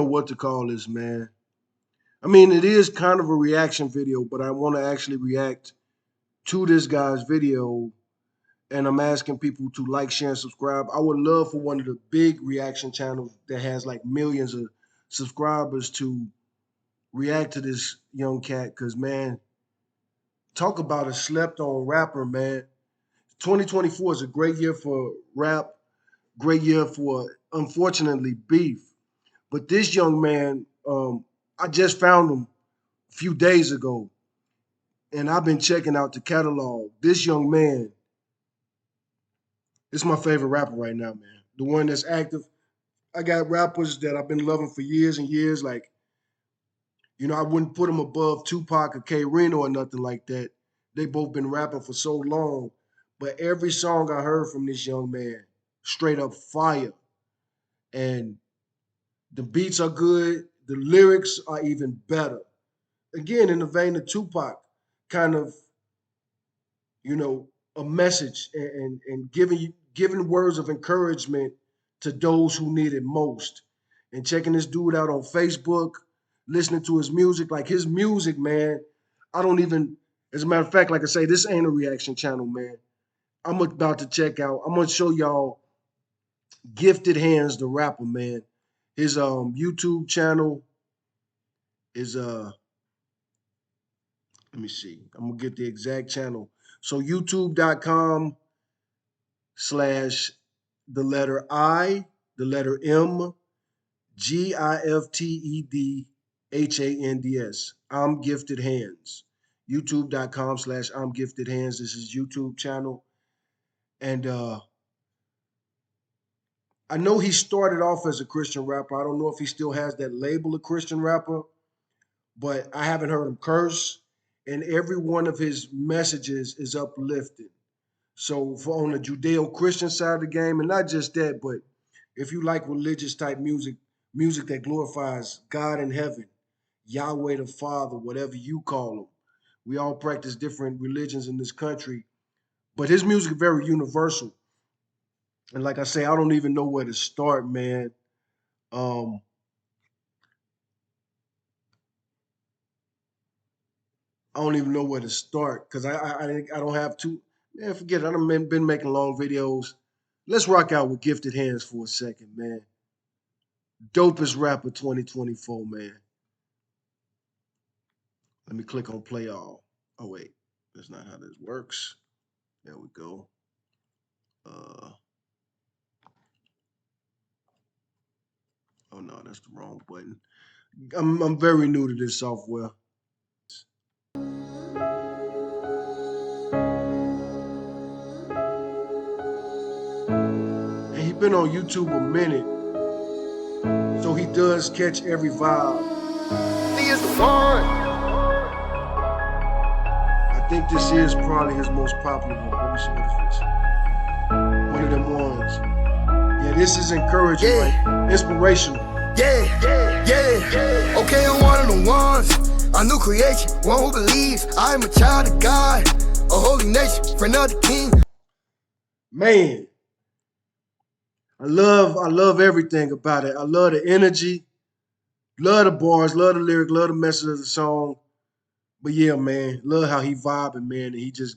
What to call this, man. I mean, it is kind of a reaction video, but I want to actually react to this guy's video, and I'm asking people to like, share, and subscribe. I would love for one of the big reaction channels that has like millions of subscribers to react to this young cat, because, man, talk about a slept-on rapper, man. 2024 is a great year for rap, great year for, unfortunately, beef. But this young man, I just found him a few days ago, and I've been checking out the catalog. This young man is my favorite rapper right now, man. The one that's active. I got rappers that I've been loving for years and years. Like, I wouldn't put them above Tupac or K Reno or nothing like that. They both been rapping for so long. But every song I heard from this young man, straight up fire. And the beats are good. The lyrics are even better. Again, in the vein of Tupac, kind of, a message and giving words of encouragement to those who need it most. And checking this dude out on Facebook, listening to his music, like his music, man. I don't even, as a matter of fact, like I say, this ain't a reaction channel, man. I'm about to check out. I'm gonna show y'all Gifted Hands, the rapper, man. His YouTube channel is let me see. I'm gonna get the exact channel. So youtube.com/ the letter I, the letter M, GIFTEDHANDS. I'm Gifted Hands. youtube.com/ I'm Gifted Hands. This is YouTube channel. And I know he started off as a Christian rapper. I don't know if he still has that label of Christian rapper, but I haven't heard him curse. And every one of his messages is uplifting. So for on the Judeo-Christian side of the game, and not just that, but if you like religious type music, music that glorifies God in heaven, Yahweh the Father, whatever you call him. We all practice different religions in this country, but his music is very universal. And like I say, I don't even know where to start, man. Um, I don't even know where to start because I don't have to. Man, forget it. I've been making long videos. Let's rock out with Gifted Hands for a second, man. Dopest rapper 2024, man. Let me click on play all. Oh, wait. That's not how this works. There we go. Oh, no, that's the wrong button. I'm very new to this software. And he's been on YouTube a minute, so he does catch every vibe. He is the one. I think this is probably his most popular one. Let me see, what is this? One of them ones. Yeah, this is encouraging, like inspirational. Yeah. Okay, I'm one of the ones. A new creation, one who believes I am a child of God, a holy nation, friend of the King. Man, I love everything about it. I love the energy, love the bars, love the lyric, love the message of the song. But yeah, man, love how he vibing, man, and he just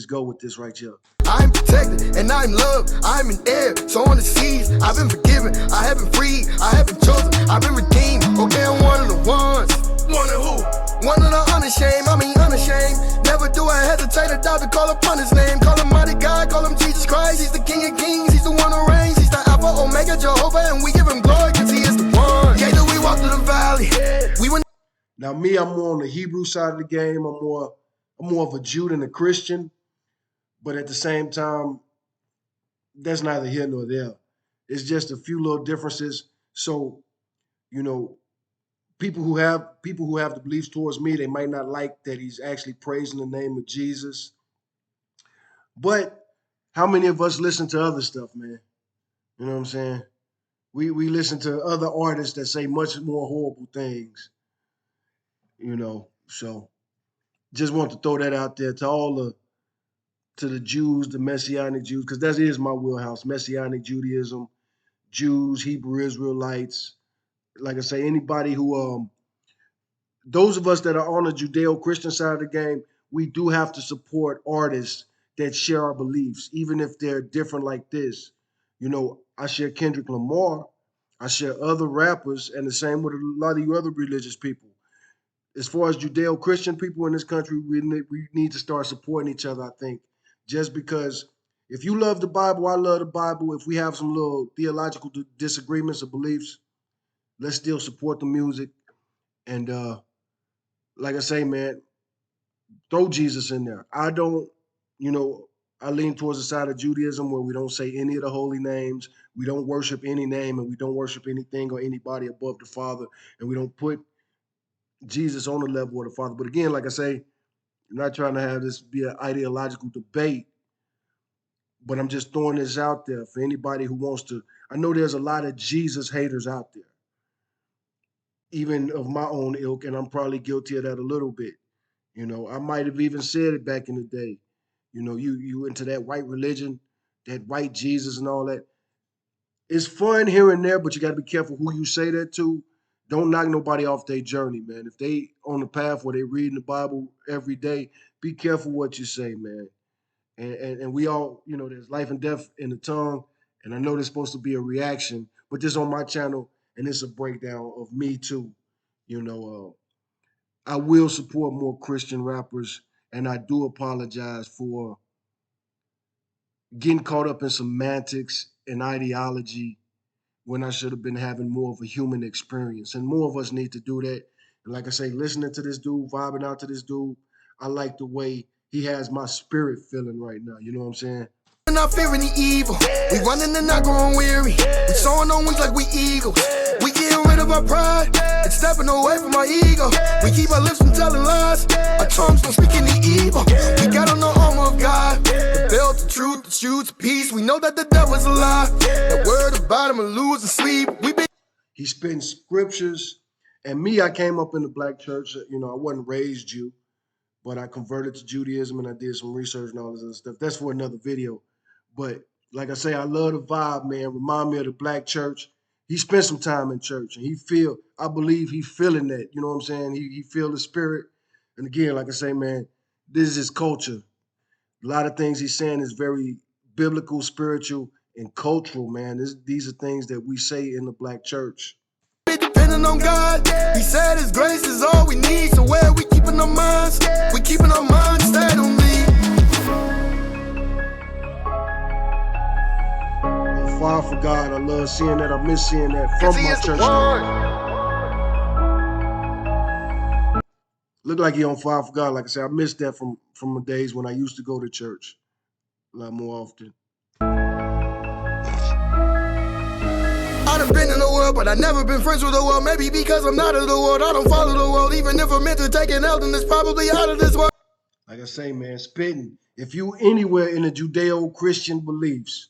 go with this right here. I'm protected and I'm loved. I'm an heir, so on the seas. I've been forgiven, I have been freed, I have been chosen, I've been redeemed. Okay, I'm one of the ones. One of who? One of the unashamed, I mean unashamed. Never do I hesitate or doubt to call upon his name. Call him mighty God, call him Jesus Christ. He's the King of Kings, he's the one who reigns. He's the Alpha, Omega, Jehovah, and we give him glory because he is the one. Yeah, do we walk through the valley? We went. Now me, I'm more on the Hebrew side of the game. I'm more of a Jew than a Christian. But at the same time, that's neither here nor there. It's just a few little differences. So, people who have the beliefs towards me, they might not like that he's actually praising the name of Jesus. But how many of us listen to other stuff, man? You know what I'm saying? We listen to other artists that say much more horrible things. So just want to throw that out there to the Jews, the Messianic Jews, because that is my wheelhouse. Messianic Judaism, Jews, Hebrew Israelites, like I say, anybody who those of us that are on the Judeo-Christian side of the game, we do have to support artists that share our beliefs, even if they're different like this. You know, I share Kendrick Lamar, I share other rappers, and the same with a lot of you other religious people. As far as Judeo-Christian people in this country, we need to start supporting each other, I think. Just because if you love the Bible, I love the Bible. If we have some little theological disagreements or beliefs, let's still support the music. And like I say, man, throw Jesus in there. I don't, you know, I lean towards the side of Judaism where we don't say any of the holy names, we don't worship any name, and we don't worship anything or anybody above the Father, and we don't put Jesus on the level of the Father. But again, like I say, I'm not trying to have this be an ideological debate, but I'm just throwing this out there for anybody who wants to. I know there's a lot of Jesus haters out there, even of my own ilk, and I'm probably guilty of that a little bit. You know, I might have even said it back in the day. You know, you into that white religion, that white Jesus and all that. It's fun here and there, but you got to be careful who you say that to. Don't knock nobody off their journey, man. If they on the path where they reading the Bible every day, be careful what you say, man. And we all, you know, there's life and death in the tongue, and I know there's supposed to be a reaction, but this on my channel, and it's a breakdown of me too. You know, I will support more Christian rappers, and I do apologize for getting caught up in semantics and ideology when I should have been having more of a human experience. And more of us need to do that. And like I say, listening to this dude, vibing out to this dude, I like the way he has my spirit feeling right now. You know what I'm saying? We're not fearing the evil. We running and not growing weary. We soaring on wings like we eagles. We getting rid of our pride and stepping away from our ego. We keep our lips from telling lies. Our tongues don't speak any evil. We got on the armor of God, the belt, the truth, the shoes, the peace. We know that the devil's a lie. That word about him and lose and sleep. We been He spitting scriptures. And me, I came up in the black church. You know, I wasn't raised Jew, but I converted to Judaism and I did some research and all this other stuff. That's for another video. But like I say, I love the vibe, man. Remind me of the black church. He spent some time in church and I believe he feeling that. You know what I'm saying? He feel the spirit. And again, like I say, man, this is his culture. A lot of things he's saying is very biblical, spiritual, and cultural, man. These are things that we say in the black church. depending on God. He said his grace is all we need. So where we keeping our minds? We keeping our minds stayed on me. Fire for God. I love seeing that. I miss seeing that from my church. Look like he on fire for God. Like I said, I missed that from the days when I used to go to church a lot more often. I done been in the world, but I never been friends with the world. Maybe because I'm not of the world, I don't follow the world. Even if I'm meant to take an L, then it's probably out of this world. Like I say, man, spitting. If you anywhere in the Judeo-Christian beliefs,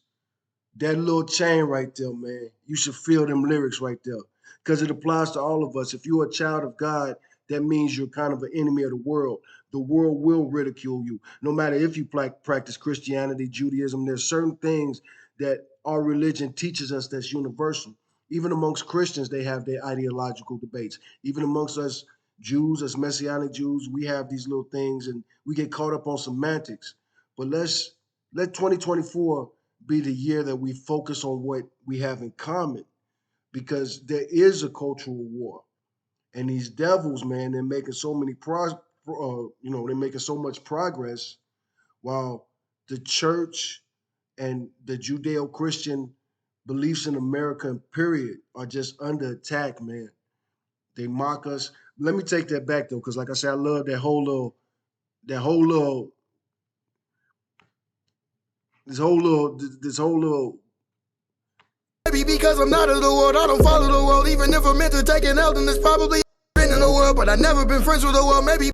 that little chain right there, man, you should feel them lyrics right there. Because it applies to all of us. If you're a child of God, that means you're kind of an enemy of the world. The world will ridicule you. No matter if you practice Christianity, Judaism, there's certain things that our religion teaches us that's universal. Even amongst Christians, they have their ideological debates. Even amongst us Jews, as Messianic Jews, we have these little things and we get caught up on semantics. But let 2024 be the year that we focus on what we have in common, because there is a cultural war. And these devils, man, they're making so many they're making so much progress, while the church and the Judeo-Christian beliefs in America, period, are just under attack, man. They mock us. Let me take that back though, because like I said, I love that whole little, this whole little. Maybe because I'm not of the world, I don't follow the world. Even if I'm meant to take an L, then it's probably been in the world, but I never been friends with the world. Maybe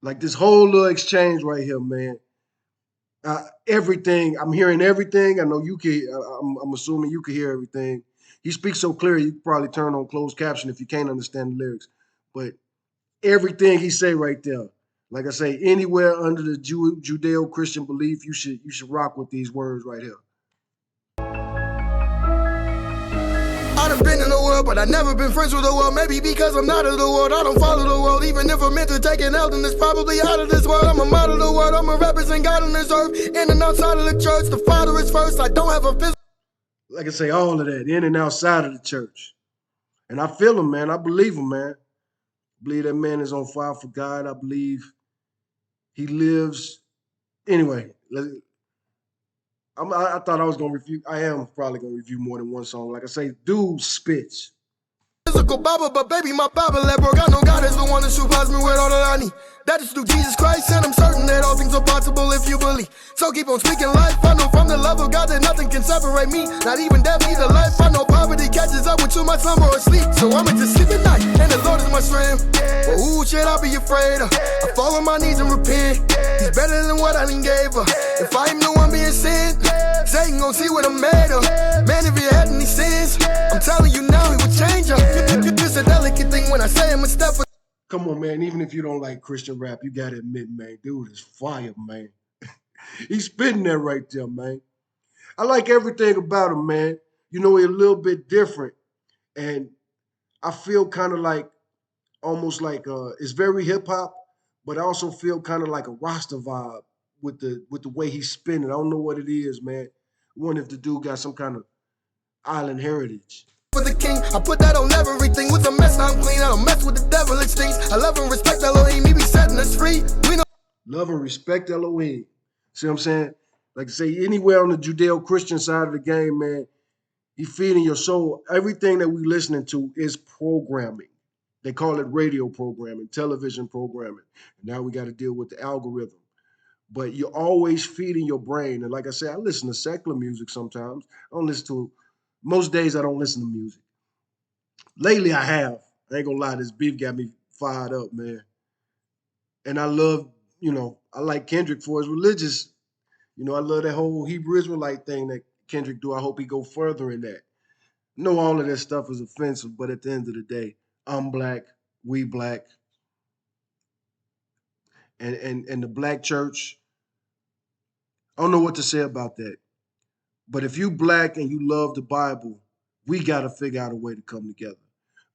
Like this whole little exchange right here, man. Everything, I'm hearing everything. I know you can. I'm assuming you can hear everything. He speaks so clear, you can probably turn on closed caption if you can't understand the lyrics. But everything he say right there, like I say, anywhere under the Judeo-Christian belief, you should rock with these words right here. world, but I never been friends with the world. Maybe because I'm not of the world, I don't follow the world. Even if I'm meant to take an L, then it's probably out of this world. I'm a model of the world, I'm a represent God on this earth. In and outside of the church, the Father is first. I don't have a physical. Like I say, all of that, in and outside of the church. And I feel him, man. I believe him, man. I believe that man is on fire for God. I believe he lives. Anyway, I thought I was going to review. I am probably going to review more than one song. Like I say, dude spits. Physical Bible, but baby, my Bible that broke. I know God is the one that supplies me with all that I need. That is through Jesus Christ, and I'm certain that all things are possible if you believe. So keep on speaking life. I know from the love of God that nothing can separate me. Not even death, neither life. I know poverty catches up with too much slumber or sleep. So I'ma just sleep at night, and the Lord is my strength. Well, who should I be afraid of? I fall on my knees and repent. He's better than what I done gave her. If I am the one being sent, Satan gon' see what I'm made of. Man, if you had any sins, I'm telling you now, he would change her. It's a delicate thing when I say I'm a step. Come on, man. Even if you don't like Christian rap, you got to admit, man, dude is fire, man. He's spitting that right there, man. I like everything about him, man. You know, he's a little bit different. And I feel kind of like, almost like, it's very hip hop, but I also feel kind of like a Rasta vibe with the way he's spinning. I don't know what it is, man. I wonder if the dude got some kind of island heritage. For the king, I put that on everything. With a mess, I'm clean. I don't mess with the devil, it stinks. I love and respect Elohim, he be setting us free. We know. Love and respect Elohim. See what I'm saying? Like I say, anywhere on the Judeo-Christian side of the game, man, he feeding your soul. Everything that we listening to is programming. They call it radio programming, television programming. And now we got to deal with the algorithm. But you're always feeding your brain. And like I said, I listen to secular music sometimes. I don't listen to, most days I don't listen to music. Lately I have. I ain't gonna lie, this beef got me fired up, man. And I love, I like Kendrick for his religious, I love that whole Hebrew Israelite thing that Kendrick do. I hope he go further in that. I know all of that stuff is offensive, but at the end of the day, I'm black, we black, and the black church, I don't know what to say about that. But if you black and you love the Bible, we got to figure out a way to come together.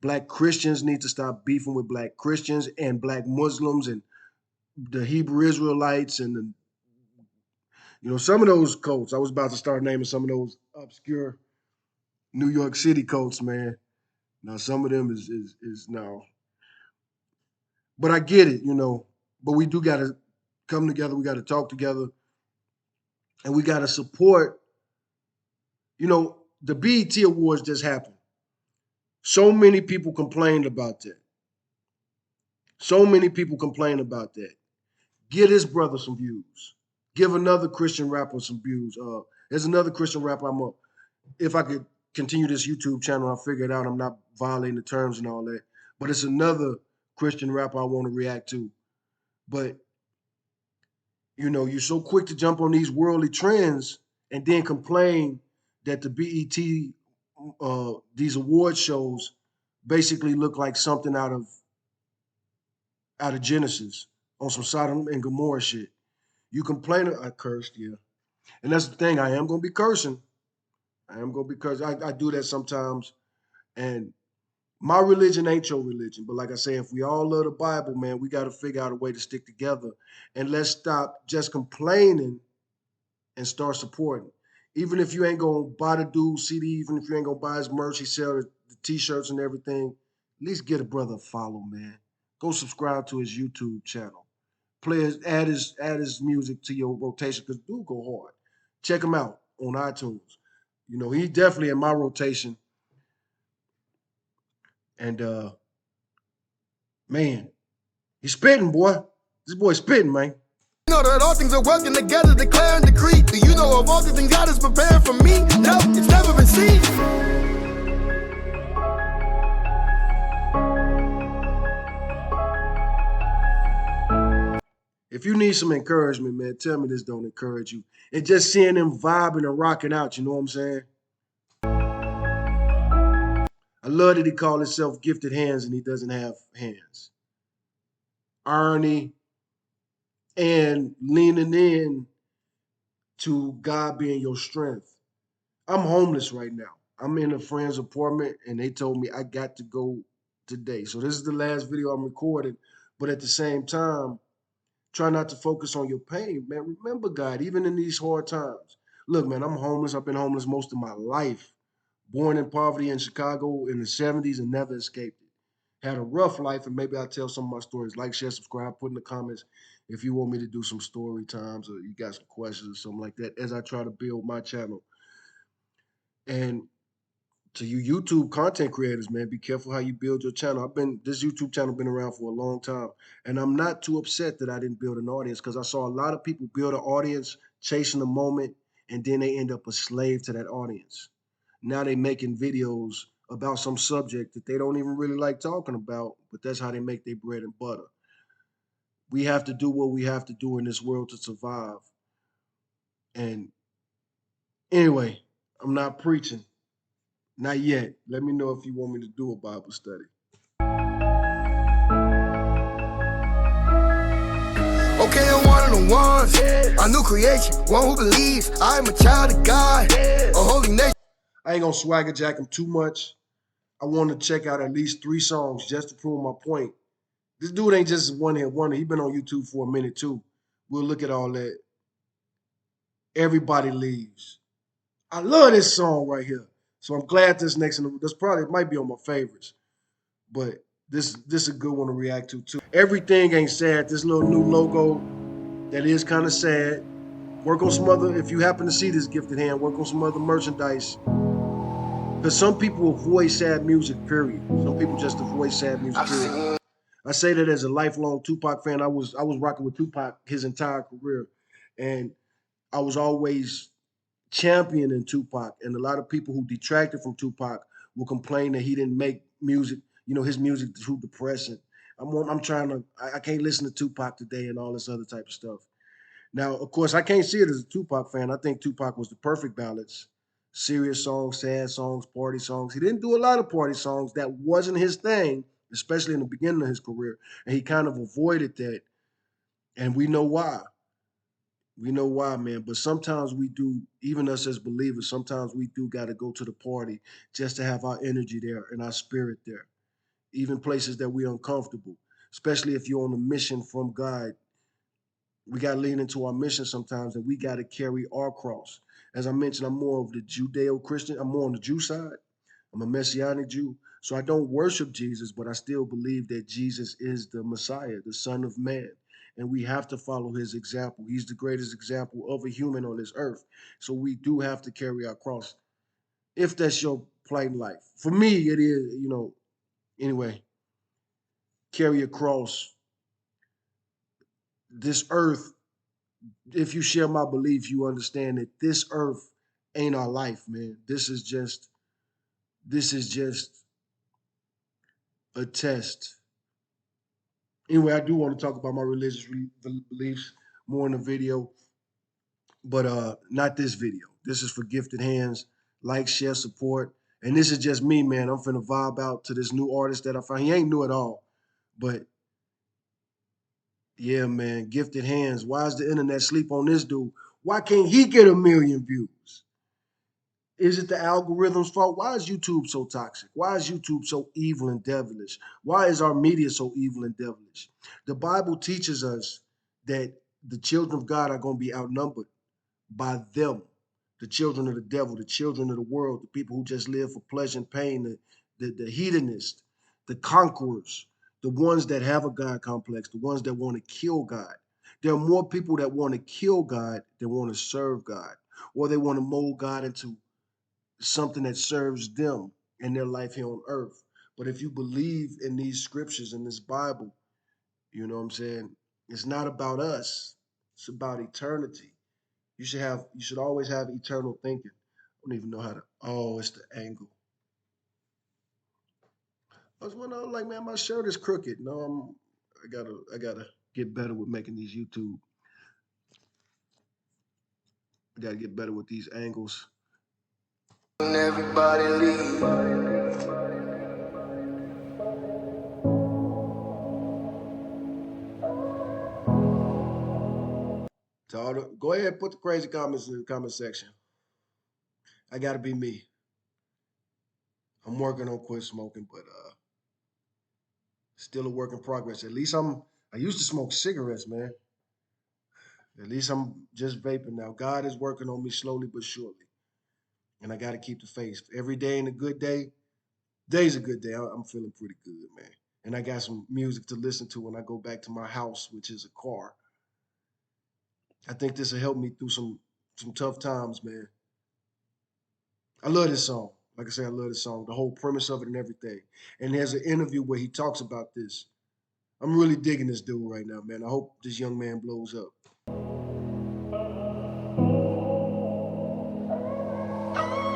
Black Christians need to stop beefing with black Christians and black Muslims and the Hebrew Israelites and some of those cults. I was about to start naming some of those obscure New York City cults, man. Now some of them is now, but I get it, But we do got to come together. We got to talk together, and we got to support. The BET Awards just happened. So many people complained about that. So many people complained about that. Give this brother some views. Give another Christian rapper some views. There's another Christian rapper if I could continue this YouTube channel, I'll figure it out. I'm not violating the terms and all that. But it's another Christian rapper I want to react to. But, you're so quick to jump on these worldly trends and then complain that the BET, these award shows basically look like something out of Genesis on some Sodom and Gomorrah shit. You complain, I cursed, yeah. And that's the thing, I am going to be cursing. I am going to be cursing. I do that sometimes. And my religion ain't your religion. But like I say, if we all love the Bible, man, we got to figure out a way to stick together. And let's stop just complaining and start supporting. Even if you ain't going to buy the dude's CD, even if you ain't going to buy his merch, he sell the T-shirts and everything, at least get a brother a follow, man. Go subscribe to his YouTube channel. Add his music to your rotation because dude go hard. Check him out on iTunes. He definitely in my rotation. And man, he's spitting, boy. This boy's spitting, man. You know that all things are working together, declare and decree. Do you know of all the things God is preparing for me? No, it's never been seen. If you need some encouragement, man, tell me this don't encourage you. And just seeing them vibing and rocking out, you know what I'm saying? I love that he called himself gifted hands and he doesn't have hands. Irony and leaning in to God being your strength. I'm homeless right now. I'm in a friend's apartment and they told me I got to go today. So this is the last video I'm recording. But at the same time, try not to focus on your pain, man. Remember God, even in these hard times. Look, man, I'm homeless. I've been homeless most of my life. Born in poverty in Chicago in the 70s and never escaped it. Had a rough life, and maybe I'll tell some of my stories. Like, share, subscribe, put in the comments if you want me to do some story times or you got some questions or something like that as I try to build my channel. And to you YouTube content creators, man, be careful how you build your channel. This YouTube channel been around for a long time, and I'm not too upset that I didn't build an audience because I saw a lot of people build an audience chasing the moment, and then they end up a slave to that audience. Now they making videos about some subject that they don't even really like talking about, but that's how they make their bread and butter. We have to do what we have to do in this world to survive. And anyway, I'm not preaching. Not yet. Let me know if you want me to do a Bible study. Okay, I'm one of the ones, a new creation, one who believes I'm a child of God, a holy nation. I ain't gonna swagger jack him too much. I want to check out at least 3 songs just to prove my point. This dude ain't just one hit wonder. He been on YouTube for a minute too. We'll look at all that. Everybody leaves. I love this song right here. So I'm glad this next one. This probably might be on my favorites, but this is a good one to react to too. Everything ain't sad. This little new logo that is kind of sad. Work on some other. If you happen to see this gifted hand, work on some other merchandise. Because some people avoid sad music, period. Some people just avoid sad music, period. I say that as a lifelong Tupac fan. I was rocking with Tupac his entire career. And I was always championing Tupac. And a lot of people who detracted from Tupac will complain that he didn't make music, his music too depressing. I'm trying to, I can't listen to Tupac today and all this other type of stuff. Now, of course, I can't see it as a Tupac fan. I think Tupac was the perfect balance. Serious songs, sad songs, party songs. He didn't do a lot of party songs. That wasn't his thing, especially in the beginning of his career. And he kind of avoided that. And we know why. We know why, man. But sometimes we do, even us as believers, sometimes we do got to go to the party just to have our energy there and our spirit there. Even places that we're uncomfortable, especially if you're on a mission from God. We got to lean into our mission sometimes, and we got to carry our cross. As I mentioned, I'm more of the Judeo-Christian. I'm more on the Jew side. I'm a Messianic Jew. So I don't worship Jesus, but I still believe that Jesus is the Messiah, the Son of Man. And we have to follow his example. He's the greatest example of a human on this earth. So we do have to carry our cross, if that's your plight in life. For me, it is, anyway, carry a cross. This earth, if you share my belief, you understand that this earth ain't our life, man. This is just a test. Anyway, I do want to talk about my religious beliefs more in the video, but not this video. This is for gifted hands. Like, share, support. And this is just me, man. I'm finna vibe out to this new artist that I found. He ain't new at all, but yeah, man, gifted hands. Why is the internet sleep on this dude? Why can't he get 1 million views? Is it the algorithm's fault? Why is YouTube so toxic? Why is YouTube so evil and devilish? Why is our media so evil and devilish? The Bible teaches us that the children of God are going to be outnumbered by them, the children of the devil, the children of the world, the people who just live for pleasure and pain, the hedonists, the conquerors, the ones that have a God complex, the ones that want to kill God. There are more people that want to kill God than want to serve God, or they want to mold God into something that serves them in their life here on earth. But if you believe in these scriptures in this Bible, you know what I'm saying? It's not about us. It's about eternity. You should always have eternal thinking. I don't even know how to. Oh, it's the angle. I was wondering, like, man, my shirt is crooked. No, I gotta get better with making these YouTube. I gotta get better with these angles. Everybody leave. Go ahead and put the crazy comments in the comment section. I gotta be me. I'm working on quit smoking, but still a work in progress. I used to smoke cigarettes, man. At least I'm just vaping now. God is working on me slowly but surely. And I got to keep the faith. Every day ain't a good day. Day's a good day. I'm feeling pretty good, man. And I got some music to listen to when I go back to my house, which is a car. I think this will help me through some tough times, man. I love this song. Like I said, I love this song, the whole premise of it and everything. And there's an interview where he talks about this. I'm really digging this dude right now, man. I hope this young man blows up.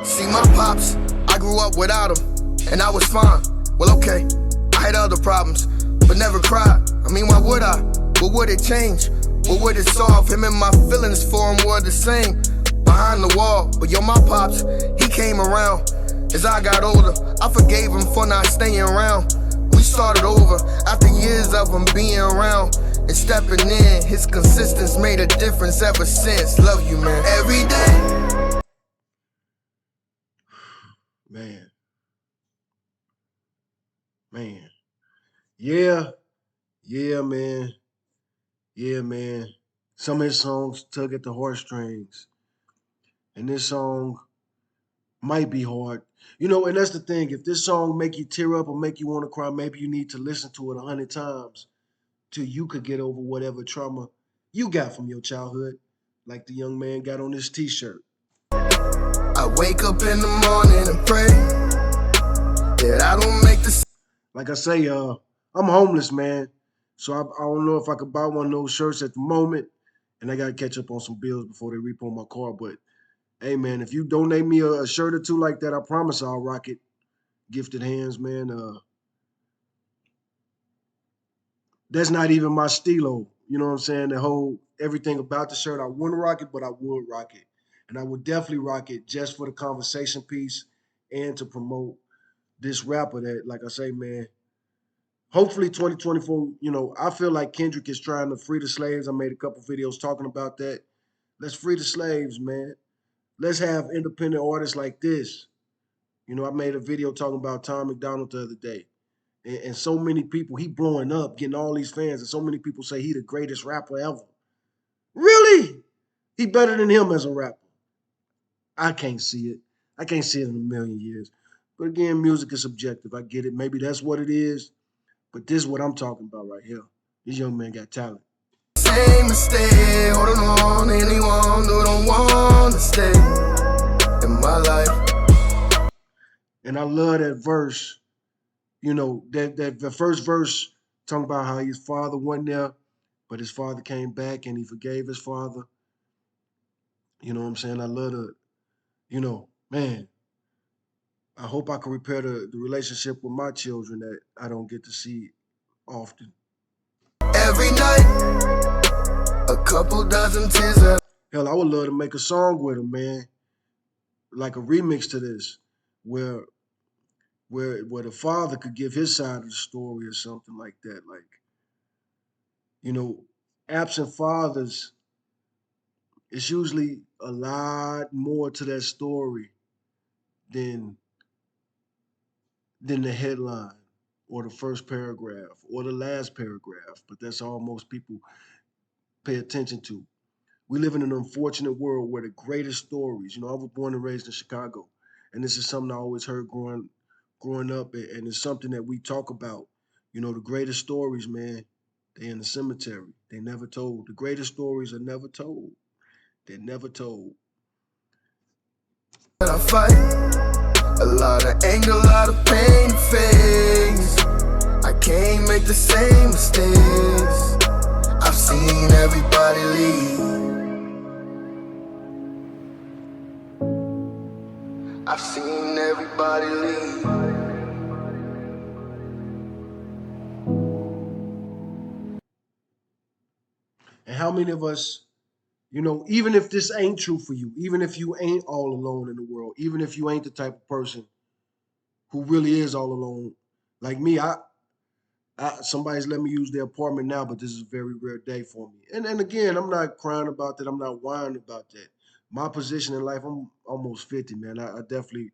See my pops, I grew up without him, and I was fine. Well, okay, I had other problems, but never cried. I mean, why would I? What would it change? What would it solve? Him and my feelings for him were the same. Behind the wall, but yo, my pops, he came around. As I got older, I forgave him for not staying around. We started over after years of him being around and stepping in. His consistency made a difference ever since. Love you, man. Every day. Man, man. Yeah, yeah, man. Yeah, man. Some of his songs tug at the heartstrings. And this song might be hard. And that's the thing. If this song make you tear up or make you want to cry, maybe you need to listen to it 100 times till you could get over whatever trauma you got from your childhood, like the young man got on this t-shirt. I wake up in the morning and pray that I don't make the. Like I say, I'm homeless, man. So I don't know if I could buy one of those shirts at the moment, and I got to catch up on some bills before they repo my car. But hey, man, if you donate me a shirt or two like that, I promise I'll rock it. Gifted hands, man. That's not even my stilo. You know what I'm saying? The whole everything about the shirt, I wouldn't rock it, but I would rock it. And I would definitely rock it just for the conversation piece and to promote this rapper that, like I say, man, hopefully 2024, I feel like Kendrick is trying to free the slaves. I made a couple videos talking about that. Let's free the slaves, man. Let's have independent artists like this. I made a video talking about Tom McDonald the other day. And so many people, he blowing up, getting all these fans, and so many people say he the greatest rapper ever. Really? He better than him as a rapper. I can't see it. I can't see it in a million years. But again, music is subjective. I get it. Maybe that's what it is. But this is what I'm talking about right here. This young man got talent. Same mistake, holding on, anyone who don't want to stay in my life. And I love that verse. That the first verse talking about how his father wasn't there, but his father came back and he forgave his father. You know what I'm saying? I love man, I hope I can repair the relationship with my children that I don't get to see often. Every night, a couple dozen tears. Hell, I would love to make a song with him, man. Like a remix to this, where where the father could give his side of the story or something like that. Like, you know, absent fathers, it's usually a lot more to that story than than the headline or the first paragraph or the last paragraph. But that's all most people pay attention to. We live in an unfortunate world where the greatest stories, I was born and raised in Chicago, and this is something I always heard growing up, and it's something that we talk about. The greatest stories, man, they in the cemetery. They never told. The greatest stories are never told. They're never told. I fight a lot of anger, a lot of pain to face. I can't make the same mistakes. I've seen everybody leave. I've seen everybody leave. And how many of us, even if this ain't true for you, even if you ain't all alone in the world, even if you ain't the type of person who really is all alone, like me, somebody's let me use their apartment now, but this is a very rare day for me. And again, I'm not crying about that. I'm not whining about that. My position in life, I'm almost 50, man. I definitely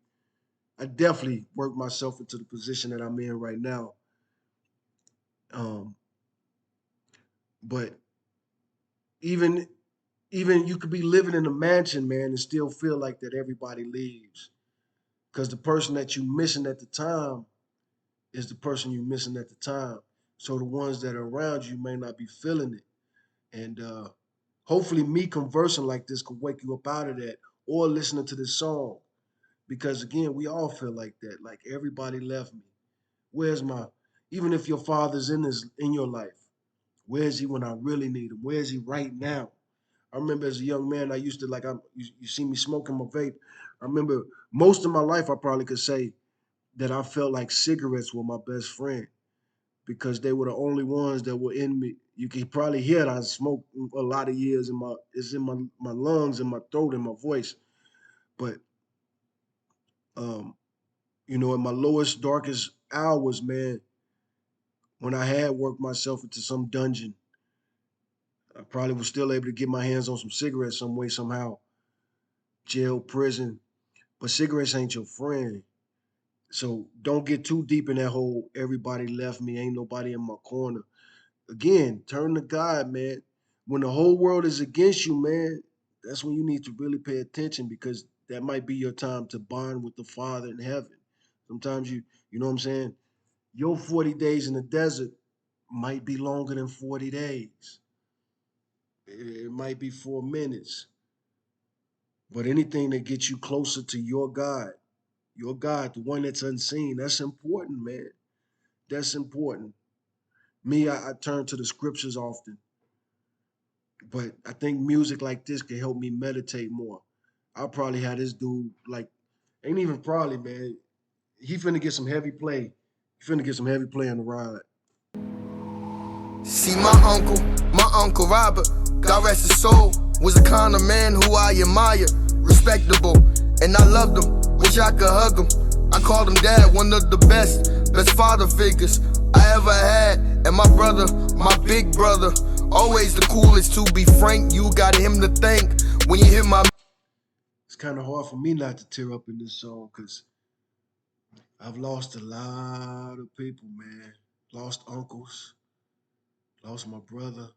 I definitely worked myself into the position that I'm in right now. Um, but even even you could be living in a mansion, man, and still feel like that everybody leaves. Because the person that you missing at the time is the person you missing at the time. So the ones that are around you may not be feeling it. And hopefully me conversing like this could wake you up out of that or listening to this song. Because again, we all feel like that. Like everybody left me. Where's my even if your father's in your life, where's he when I really need him? Where's he right now? I remember as a young man, I used to you see me smoking my vape. I remember most of my life I probably could say that I felt like cigarettes were my best friend because they were the only ones that were in me. You can probably hear it. I smoked a lot of years in my lungs, in my throat, in my voice. But um, in my lowest, darkest hours, man, when I had worked myself into some dungeon, I probably was still able to get my hands on some cigarettes some way, somehow, jail, prison. But cigarettes ain't your friend. So don't get too deep in that whole everybody left me, ain't nobody in my corner. Again, turn to God, man. When the whole world is against you, man, that's when you need to really pay attention because that might be your time to bond with the Father in heaven. Sometimes you know what I'm saying? Your 40 days in the desert might be longer than 40 days. It might be 4 minutes. But anything that gets you closer to your God, the one that's unseen, that's important, man. That's important. Me, I turn to the scriptures often, but I think music like this can help me meditate more. I'll probably have this dude like, ain't even probably, man. He finna get some heavy play. He finna get some heavy play on the ride. See my uncle Robert, God rest his soul, was a kind of man who I admired, respectable, and I loved him, wish I could hug him. I called him dad, one of the best father figures I ever had. And my brother, my big brother, always the coolest to be frank, you got him to thank when you hear my. It's kind of hard for me not to tear up in this song because I've lost a lot of people, man. Lost uncles, lost my brother,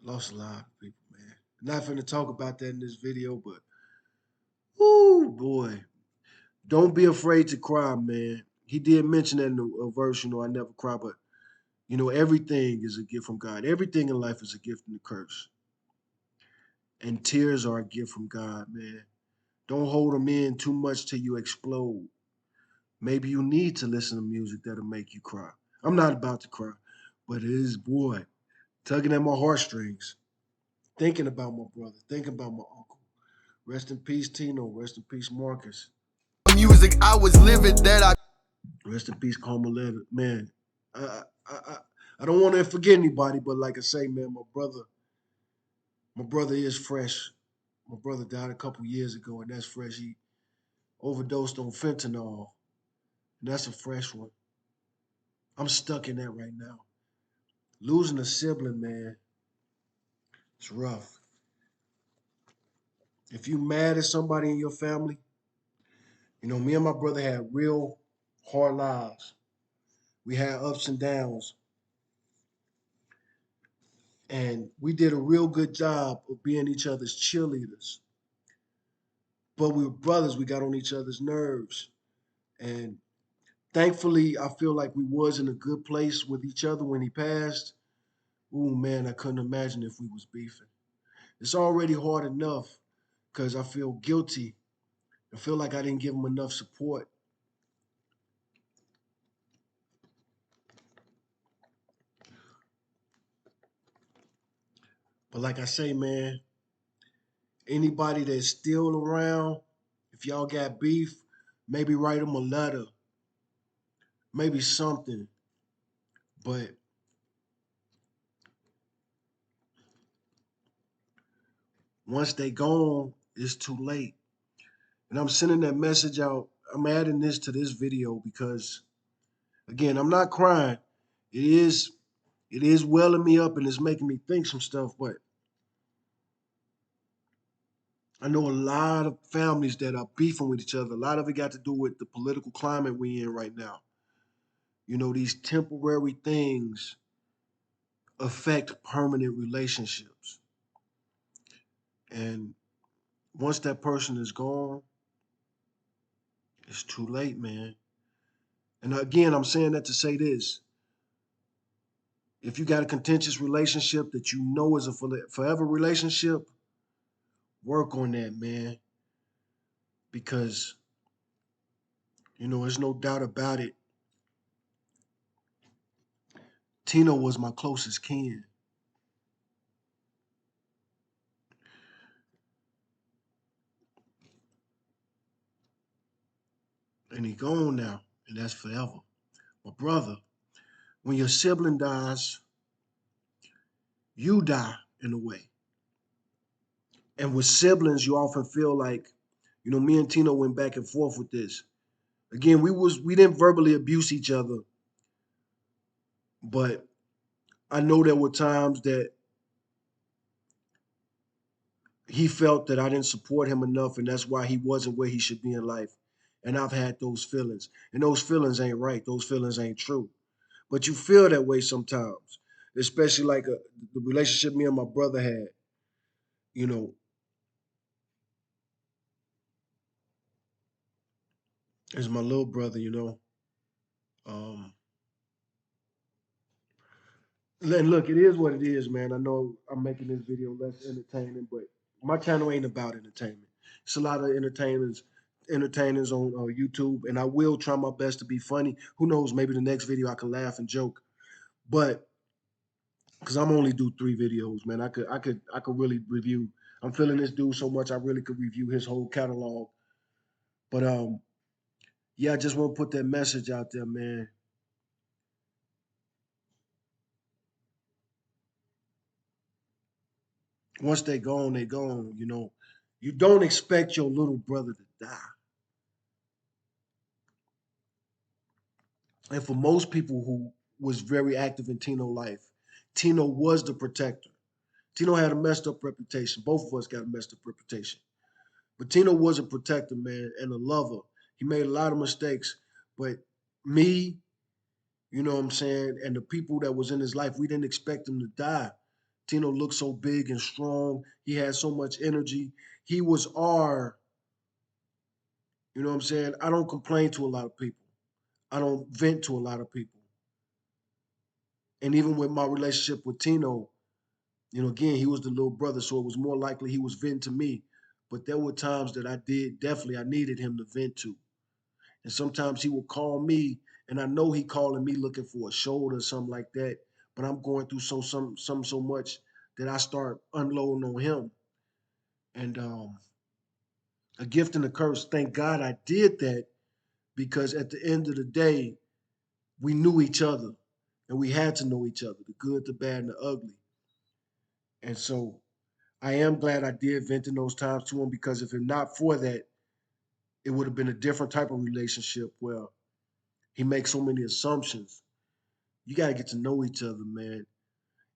lost a lot of people, man. Not finna talk about that in this video, but whoo, boy. Don't be afraid to cry, man. He did mention that in a verse, I never cry, but everything is a gift from God. Everything in life is a gift and a curse. And tears are a gift from God, man. Don't hold them in too much till you explode. Maybe you need to listen to music that'll make you cry. I'm not about to cry, but it is, boy, tugging at my heartstrings, thinking about my brother, thinking about my uncle. Rest in peace, Tino. Rest in peace, Marcus. Music I was living that I. Rest in peace, Carmelita. Man, I, I, I, I don't want to forget anybody, but like I say, man, my brother is fresh. My brother died a couple years ago, and that's fresh. He overdosed on fentanyl, and that's a fresh one. I'm stuck in that right now. Losing a sibling, man, it's rough. If you mad at somebody in your family, me and my brother had real hard lives. We had ups and downs, and we did a real good job of being each other's cheerleaders. But we were brothers. We got on each other's nerves, and thankfully, I feel like we was in a good place with each other when he passed. Ooh, man, I couldn't imagine if we was beefing. It's already hard enough because I feel guilty. I feel like I didn't give him enough support. But like I say, man, anybody that's still around, if y'all got beef, maybe write them a letter, maybe something. But once they gone, it's too late. And I'm sending that message out. I'm adding this to this video because, again, I'm not crying. It is welling me up and it's making me think some stuff. But I know a lot of families that are beefing with each other. A lot of it got to do with the political climate we in right now. You know, these temporary things affect permanent relationships. And once that person is gone, it's too late, man. And again, I'm saying that to say this. If you got a contentious relationship that you know is a forever relationship, work on that, man. Because, you know, there's no doubt about it. Tino was my closest kin. And he gone now. And that's forever. My brother, when your sibling dies, you die in a way. And with siblings, you often feel like, you know, me and Tino went back and forth with this. Again, we didn't verbally abuse each other, but I know there were times that he felt that I didn't support him enough, and that's why he wasn't where he should be in life. And I've had those feelings, and those feelings ain't right. Those feelings ain't true. But you feel that way sometimes, especially like the relationship me and my brother had. You know, as my little brother. You know, um, and look, it is what it is, man. I know I'm making this video less entertaining, but my channel ain't about entertainment. It's a lot of entertainers on YouTube, and I will try my best to be funny. Who knows? Maybe the next video I can laugh and joke. But because I'm only do 3 videos, man, I could really review. I'm feeling this dude so much, I really could review his whole catalog. But yeah, I just want to put that message out there, man. Once they gone, they gone. You know, you don't expect your little brother to die. And for most people who was very active in Tino life, Tino was the protector. Tino had a messed up reputation. Both of us got a messed up reputation. But Tino was a protector, man, and a lover. He made a lot of mistakes. But me, you know what I'm saying, and the people that was in his life, we didn't expect him to die. Tino looked so big and strong. He had so much energy. He was our, you know what I'm saying? I don't complain to a lot of people. I don't vent to a lot of people. And even with my relationship with Tino, you know, again, he was the little brother, so it was more likely he was venting to me. But there were times that I did definitely I needed him to vent to. And sometimes he would call me, and I know he calling me looking for a shoulder or something like that. But I'm going through some so much that I start unloading on him. And a gift and a curse. Thank God I did that because at the end of the day, we knew each other, and we had to know each other, the good, the bad, and the ugly. And so I am glad I did vent in those times to him because if it not for that, it would have been a different type of relationship where he makes so many assumptions. You got to get to know each other, man.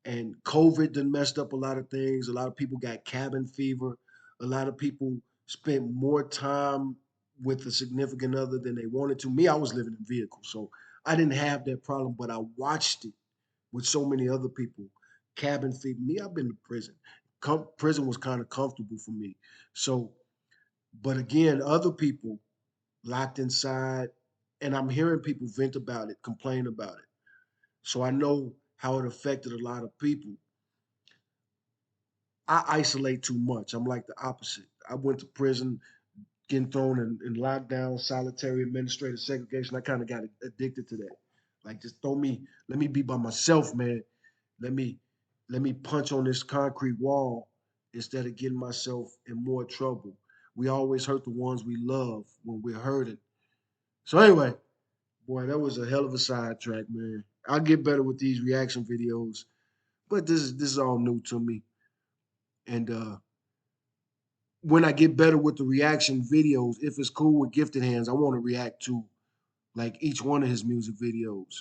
And COVID done messed up a lot of things. A lot of people got cabin fever. A lot of people spent more time with a significant other than they wanted to. Me, I was living in vehicles, so I didn't have that problem, but I watched it with so many other people. Cabin fever. Me, I've been to prison. Prison was kind of comfortable for me. So, but again, other people locked inside, and I'm hearing people vent about it, complain about it. So I know how it affected a lot of people. I isolate too much. I'm like the opposite. I went to prison, getting thrown in lockdown, solitary administrative segregation. I kind of got addicted to that. Like just throw me, let me be by myself, man. Let me let me punch on this concrete wall instead of getting myself in more trouble. We always hurt the ones we love when we're hurting. So anyway, boy, that was a hell of a sidetrack, man. I'll get better with these reaction videos, but this is all new to me. And when I get better with the reaction videos, if it's cool with Gifted Hands, I want to react to like each one of his music videos.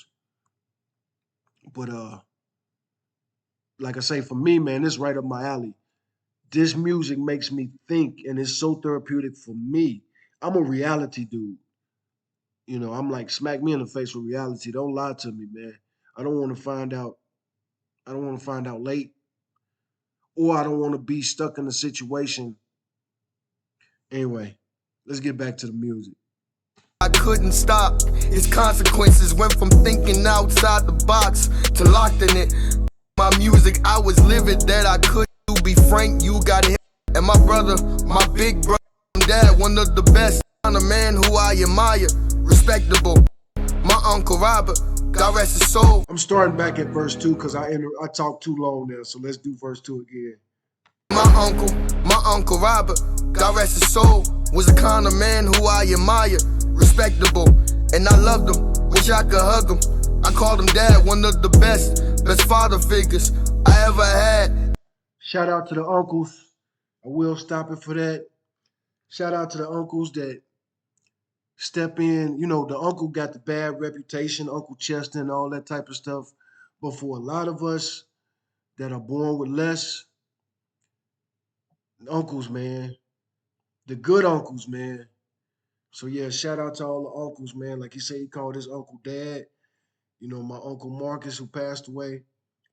But like I say, for me, man, it's right up my alley. this music makes me think, and it's so therapeutic for me. I'm a reality dude. I'm like, smack me in the face with reality. Don't lie to me, man. I don't want to find out. I don't want to find out late, or I don't want to be stuck in a situation. Anyway, let's get back to the music. I couldn't stop. Its consequences went from thinking outside the box to locked in it. My music, I was livid that I couldn't. To be frank, you got him. And my brother, my big brother, dad, one of the best. I'm a man who I admire, respectable. My uncle Robert, God rest his soul. I'm starting back at verse 2 because I talked too long there. So let's do verse 2 again. My uncle Robert, God rest his soul, was a kind of man who I admire, respectable, and I loved him. Wish I could hug him. I called him dad, one of the best father figures I ever had. Shout out to the uncles. I will stop it for that. Shout out to the uncles that step in. The uncle got the bad reputation, Uncle Chester and all that type of stuff. But for a lot of us that are born with less, uncles, man, the good uncles, man. So yeah, shout out to all the uncles, man. Like he said, he called his uncle dad. My uncle Marcus, who passed away,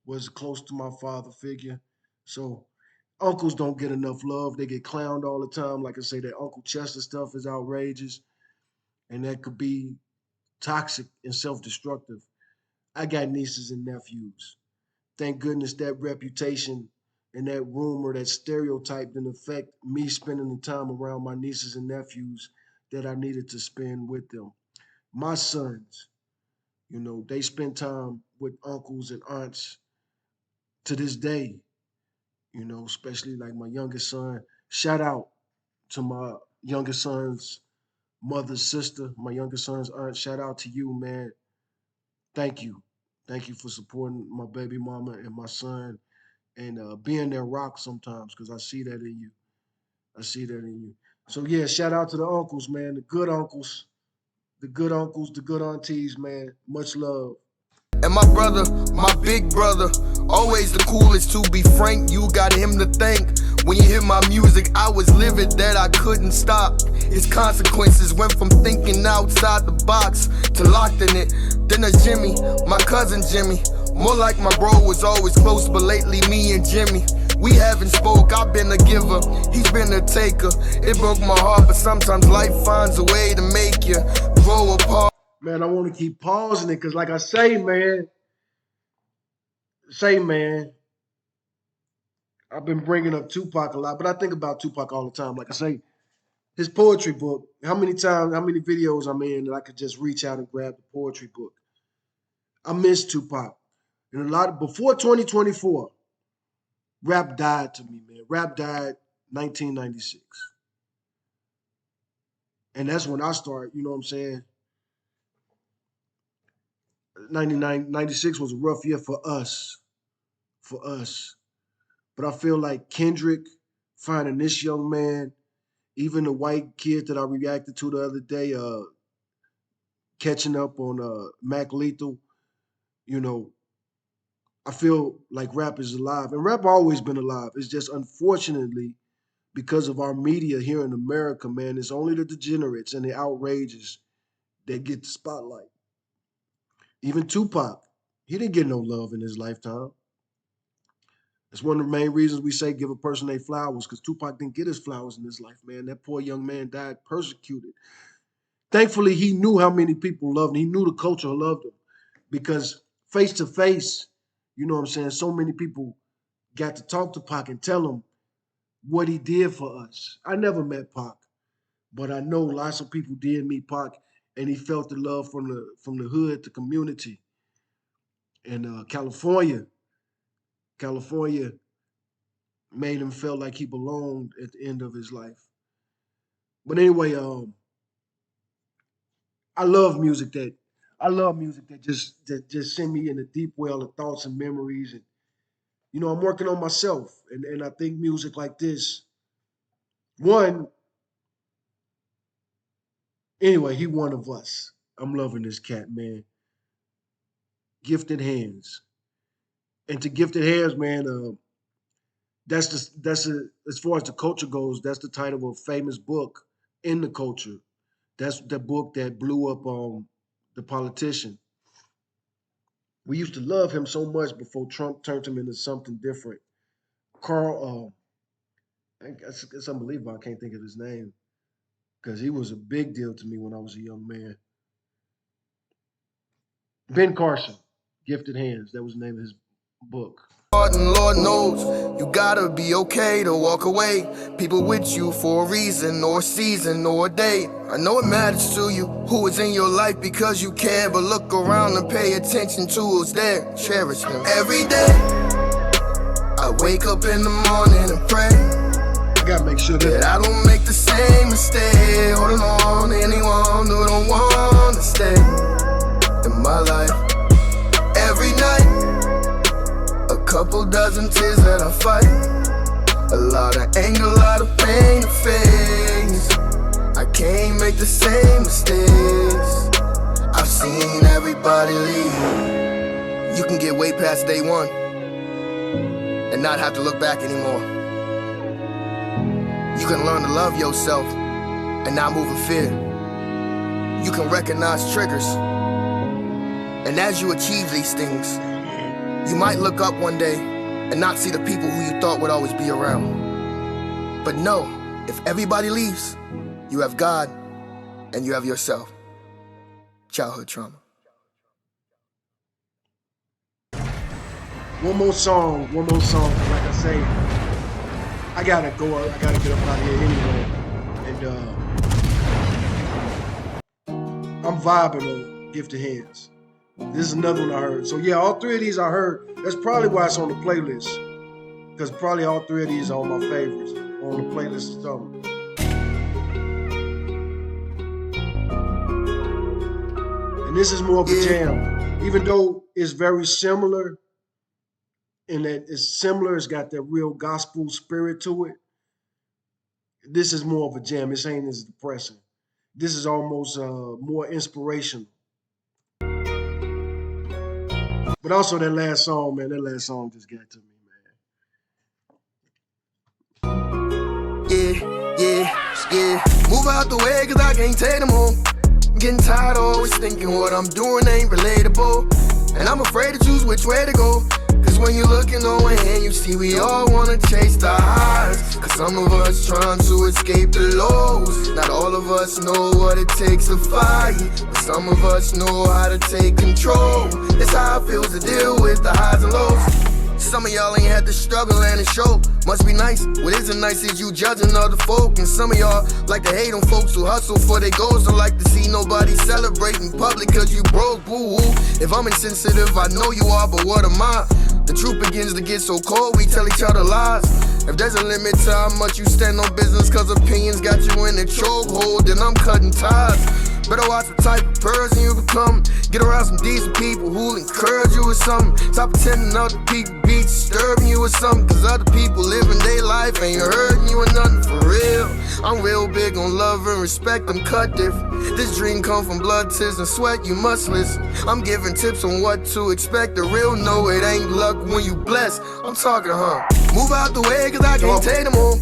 was close to my father figure. So uncles don't get enough love. They get clowned all the time. Like I say, that Uncle Chester stuff is outrageous, and that could be toxic and self-destructive. I got nieces and nephews. Thank goodness that reputation and that rumor, that stereotype didn't affect me spending the time around my nieces and nephews that I needed to spend with them. My sons, they spend time with uncles and aunts to this day, especially like my youngest son. Shout out to my youngest son's mother's sister, my youngest son's aunt. Shout out to you, man. Thank you. Thank you for supporting my baby mama and my son and being their rock sometimes because I see that in you. I see that in you. So yeah, shout out to the uncles, man, the good uncles, the good uncles, the good aunties, man. Much love. And my brother, my big brother, always the coolest. To be frank, you got him to thank. When you hear my music, I was livid that I couldn't stop. Its consequences went from thinking outside the box to locked in it. Then there's Jimmy, my cousin Jimmy. More like my bro, was always close, but lately me and Jimmy, we haven't spoke. I've been a giver, he's been a taker. It broke my heart, but sometimes life finds a way to make you grow apart. Man, I want to keep pausing it because, like I man, I've been bringing up Tupac a lot, but I think about Tupac all the time. Like I say, his poetry book. How many times, how many videos I'm in that I could just reach out and grab the poetry book? I miss Tupac. And a lot before 2024, rap died to me, man. Rap died 1996. And that's when I started, you know what I'm saying? 96 was a rough year for us. For us. But I feel like Kendrick finding this young man, even the white kid that I reacted to the other day, catching up on Mac Lethal, you know, I feel like rap is alive. And rap always been alive. It's just unfortunately because of our media here in America, man, it's only the degenerates and the outrages that get the spotlight. Even Tupac, he didn't get no love in his lifetime. It's one of the main reasons we say give a person their flowers, because Tupac didn't get his flowers in his life, man. That poor young man died persecuted. Thankfully, he knew how many people loved him. He knew the culture loved him because face to face, you know what I'm saying, so many people got to talk to Pac and tell him what he did for us. I never met Pac, but I know lots of people did meet Pac, and he felt the love from the hood, the community. And California made him feel like he belonged at the end of his life. But anyway, I love music that just send me in a deep well of thoughts and memories. And I'm working on myself, and I think music like this, one, anyway, he one of us. I'm loving this cat, man. Gifted hands. And to gifted hands, man, as far as the culture goes, that's the title of a famous book in the culture. That's the book that blew up the politician. We used to love him so much before Trump turned him into something different. Carl, it's unbelievable. I can't think of his name because he was a big deal to me when I was a young man. Ben Carson, Gifted Hands. That was the name of his book. And Lord knows you gotta be okay to walk away. People with you for a reason or a season or a day. I know it matters to you who is in your life because you care, but look around and pay attention to who's there. Cherish them. Every day I wake up in the morning and pray. I gotta make sure that I don't make the same mistake, holding on to anyone who don't want to stay in my life. Every night, a couple dozen tears that I fight, a lot of anger, a lot of pain to face. I can't make the same mistakes. I've seen everybody leave. You can get way past day one and not have to look back anymore. You can learn to love yourself and not move in fear. You can recognize triggers. And as you achieve these things, you might look up one day and not see the people who you thought would always be around. But know, if everybody leaves, you have God and you have yourself. Childhood trauma. One more song. Like I say, I gotta go. I gotta get up out of here anyway. And I'm vibing on Gifted Hands. This is another one I heard. So yeah, all three of these I heard. That's probably why it's on the playlist. Because probably all three of these are on my favorites. On the playlist or something. And this is more of a jam. Even though it's very similar, in that it's similar, it's got that real gospel spirit to it. This is more of a jam. This ain't as depressing. This is almost more inspirational. But also that last song, man, just got to me, man. Yeah. Move out the way, cause I can't take them home. Getting tired of always thinking what I'm doing ain't relatable. And I'm afraid to choose which way to go. Cause when you're looking over and you see we all wanna chase the highs. Cause some of us trying to escape the lows. Not all of us know what it takes to fight, but some of us know how to take control. That's how it feels to deal with the highs and lows. Some of y'all ain't had to struggle and it show. Must be nice. What isn't nice is you judging other folk. And some of y'all like to hate on folks who hustle for their goals. Don't like to see nobody celebrating public cause you broke, boo-hoo. If I'm insensitive, I know you are, but what am I? The truth begins to get so cold, we tell each other lies. If there's a limit to how much you stand on business cause opinions got you in a chokehold, then I'm cutting ties. Better watch the type of person you become. Get around some decent people who'll encourage you with something. Stop pretending other people be disturbing you with something. Cause other people living their life ain't hurting you or nothing for real. I'm real big on love and respect, I'm cut different. This dream come from blood, tears, and sweat, you must listen. I'm giving tips on what to expect. The real know it ain't luck when you blessed. I'm talking, Move out the way cause I can't take them home.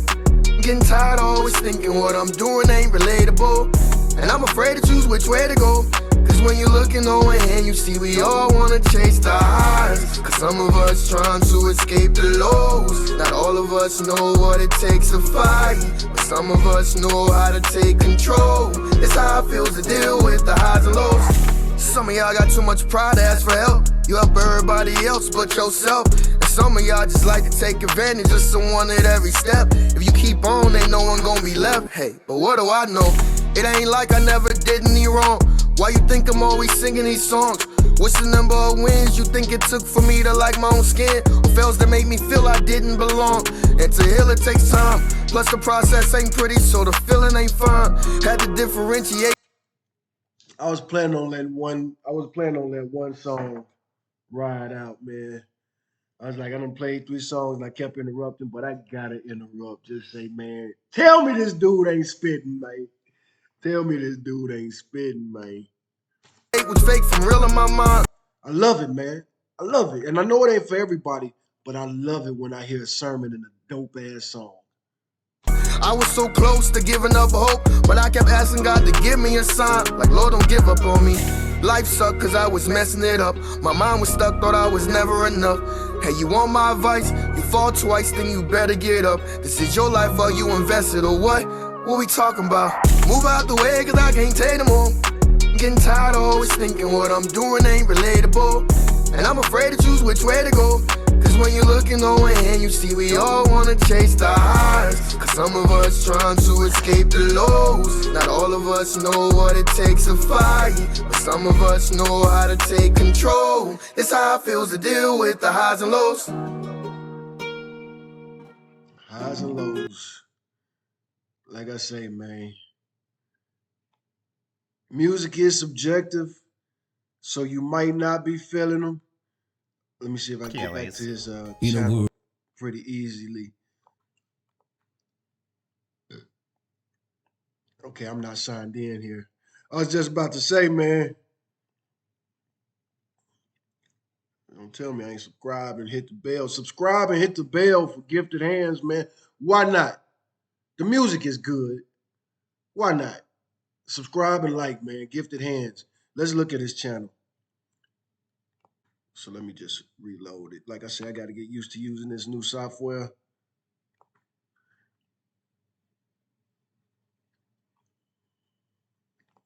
I'm getting tired of always thinking what I'm doing ain't relatable. And I'm afraid to choose which way to go. Cause when you're looking over and you see we all wanna chase the highs. Cause some of us trying to escape the lows. Not all of us know what it takes to fight, but some of us know how to take control. It's how it feels to deal with the highs and lows. Some of y'all got too much pride to ask for help. You help everybody else but yourself. And some of y'all just like to take advantage of someone at every step. If you keep on, ain't no one gonna be left. Hey, but what do I know? It ain't like I never did any wrong. Why you think I'm always singing these songs? What's the number of wins you think it took for me to like my own skin? Or fails that make me feel I didn't belong? And to heal it takes time. Plus the process ain't pretty, so the feeling ain't fun. Had to differentiate. I was planning on that one song ride out, man. I was like, I done played 3 songs and I kept interrupting, but I gotta interrupt. Just say, man, tell me this dude ain't spitting, man. Tell me this dude ain't spitting, man. It was fake from real in my mind. I love it, man. I love it. And I know it ain't for everybody, but I love it when I hear a sermon in a dope ass song. I was so close to giving up hope, but I kept asking God to give me a sign. Like, Lord, don't give up on me. Life sucked cause I was messing it up. My mind was stuck, thought I was never enough. Hey, you want my advice? You fall twice, then you better get up. This is your life, are you invested or what? What we talking about? Move out the way cause I can't take no more. I'm getting tired of always thinking what I'm doing ain't relatable. And I'm afraid to choose which way to go. Cause when you're looking over and you see we all wanna chase the highs. Cause some of us trying to escape the lows. Not all of us know what it takes to fight, but some of us know how to take control. It's how it feels to deal with the highs and lows. Highs and lows. Like I say, man, music is subjective, so you might not be feeling them. Let me see if I can get back to his channel pretty easily. Okay, I'm not signed in here. I was just about to say, man, don't tell me I ain't subscribed and hit the bell. Subscribe and hit the bell for gifted hands, man. Why not? The music is good. Why not? Subscribe and like, man. Gifted hands. Let's look at his channel. So let me just reload it. Like I said, I got to get used to using this new software.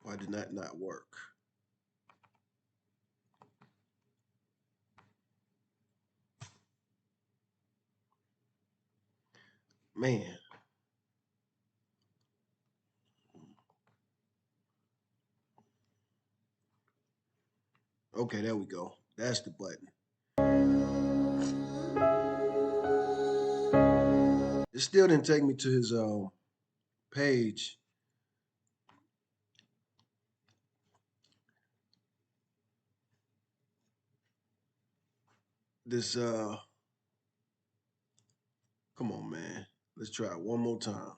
Why did that not work? Man. Okay, there we go. That's the button. It still didn't take me to his page. This come on, man. Let's try it one more time.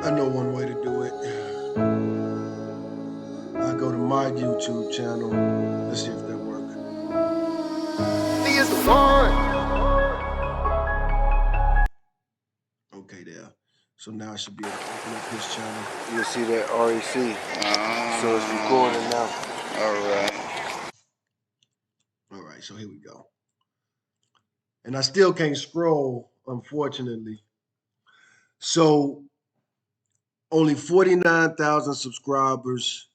I know one way to do it. I go to my YouTube channel. Let's see if that works. He is the one. Okay, there. So now I should be able to open up his channel. You'll see that REC. So it's recording now. All right, so here we go. And I still can't scroll, unfortunately. So only 49,000 subscribers.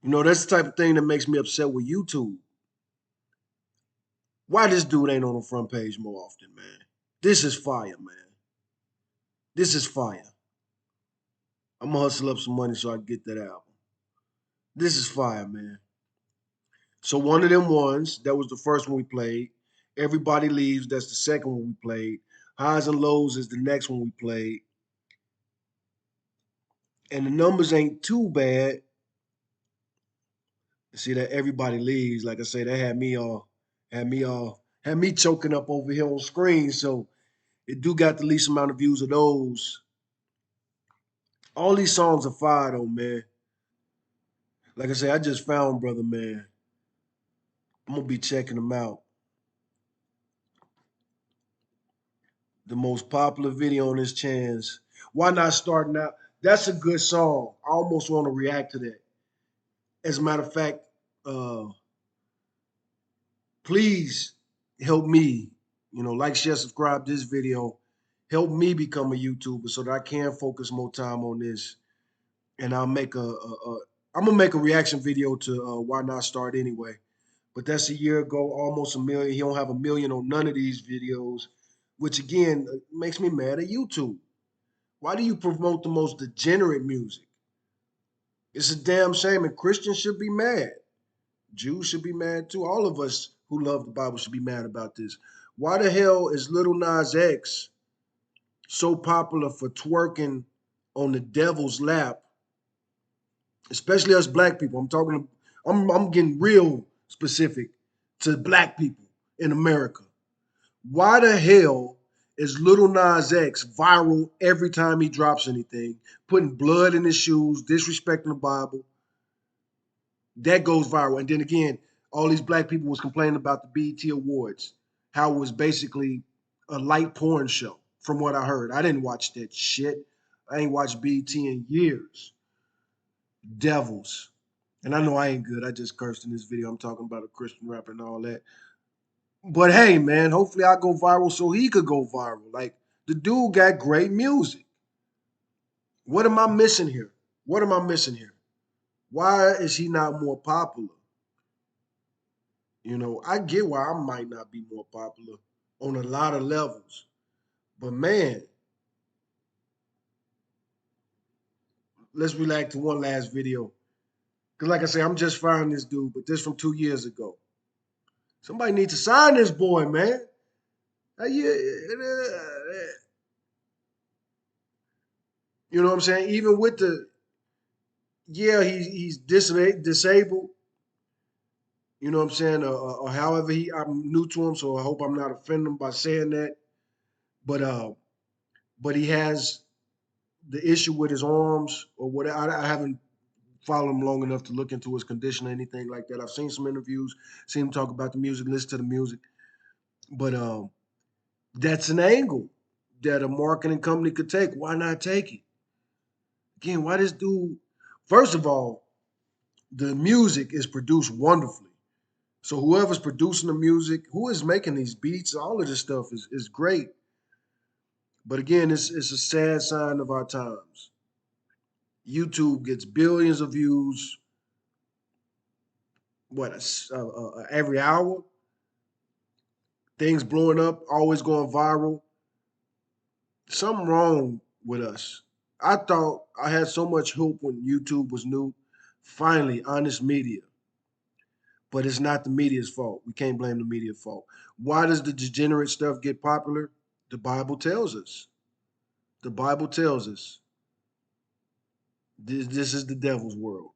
You know, that's the type of thing that makes me upset with YouTube. Why this dude ain't on the front page more often, man? This is fire, man. This is fire. I'm gonna hustle up some money so I can get that album. This is fire, man. So one of them ones, that was the first one we played. Everybody Leaves, that's the second one we played. Highs and Lows is the next one we played. And the numbers ain't too bad. See that Everybody Leaves, like I say, that had me choking up over here on screen. So it do got the least amount of views of those. All these songs are fire though, man. Like I say, I just found Brother Man. I'm gonna be checking them out. The most popular video on his channels. Why not starting out? That's a good song. I almost want to react to that. As a matter of fact, please help me, like, share, subscribe this video. Help me become a YouTuber so that I can focus more time on this. And I'm gonna make a reaction video to Why Not Start Anyway. But that's a year ago, almost a million. He don't have a million on none of these videos, which again makes me mad at YouTube. Why do you promote the most degenerate music? It's a damn shame, and Christians should be mad. Jews should be mad too. All of us who love the Bible should be mad about this. Why the hell is Lil Nas X so popular for twerking on the devil's lap, especially us black people? I'm getting real specific. to black people in America. Why the hell is Little Nas X viral every time he drops anything, putting blood in his shoes, disrespecting the Bible? That goes viral. And then again, all these black people was complaining about the BET Awards, how it was basically a light porn show, from what I heard. I didn't watch that shit. I ain't watched BET in years. Devils. And I know I ain't good. I just cursed in this video. I'm talking about a Christian rapper and all that. But hey, man, hopefully I go viral so he could go viral. Like, the dude got great music. What am I missing here? What am I missing here? Why is he not more popular? You know, I get why I might not be more popular on a lot of levels. But man, let's relax to one last video. Because like I say, I'm just finding this dude, but this from 2 years ago. Somebody needs to sign this boy, man. You know what I'm saying? Even with the, yeah, he's disabled. You know what I'm saying? Or however I'm new to him, so I hope I'm not offending him by saying that. But he has the issue with his arms or whatever. I haven't followed him long enough to look into his condition or anything like that. I've seen some interviews, seen him talk about the music, listen to the music. But that's an angle that a marketing company could take. Why not take it? Again, why this dude? First of all, the music is produced wonderfully. So whoever's producing the music, who is making these beats, all of this stuff is great. But again, it's a sad sign of our times. YouTube gets billions of views, every hour? Things blowing up, always going viral. Something wrong with us. I thought I had so much hope when YouTube was new. Finally, honest media. But it's not the media's fault. We can't blame the media's fault. Why does the degenerate stuff get popular? The Bible tells us. The Bible tells us this is the devil's world.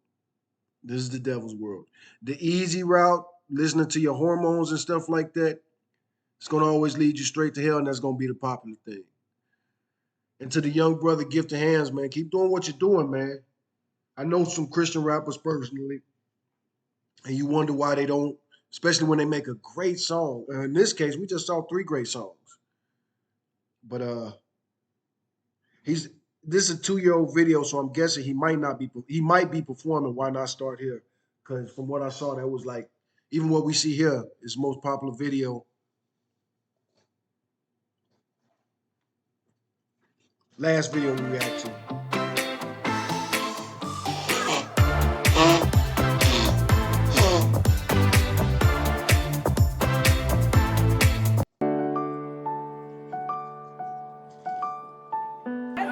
This is the devil's world. The easy route, listening to your hormones and stuff like that, it's going to always lead you straight to hell, and that's going to be the popular thing. And to the young brother, gift of hands, man, keep doing what you're doing, man. I know some Christian rappers personally, and you wonder why they don't, especially when they make a great song. In this case, we just saw 3 great songs. But this is a 2-year-old video, so I'm guessing he might be performing. Why not start here? Because from what I saw, that was like, even what we see here is most popular video. Last video we react to.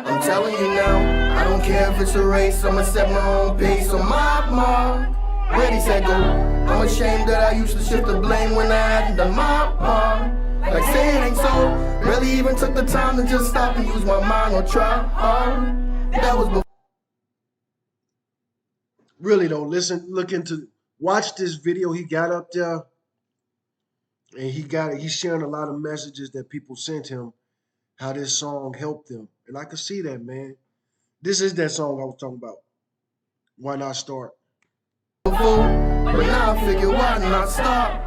I'm telling you now, I don't care if it's a race, I'ma set my own pace on my mark. Ready, set, go. I'm ashamed that I used to shift the blame when I hadn't done my part. Like say it ain't so, really even took the time to just stop and use my mind or try hard. That was before. Really though, watch this video he got up there, and he's sharing a lot of messages that people sent him, how this song helped them. And I could see that, man. This is that song I was talking about. Why not start? But now I figure why not stop?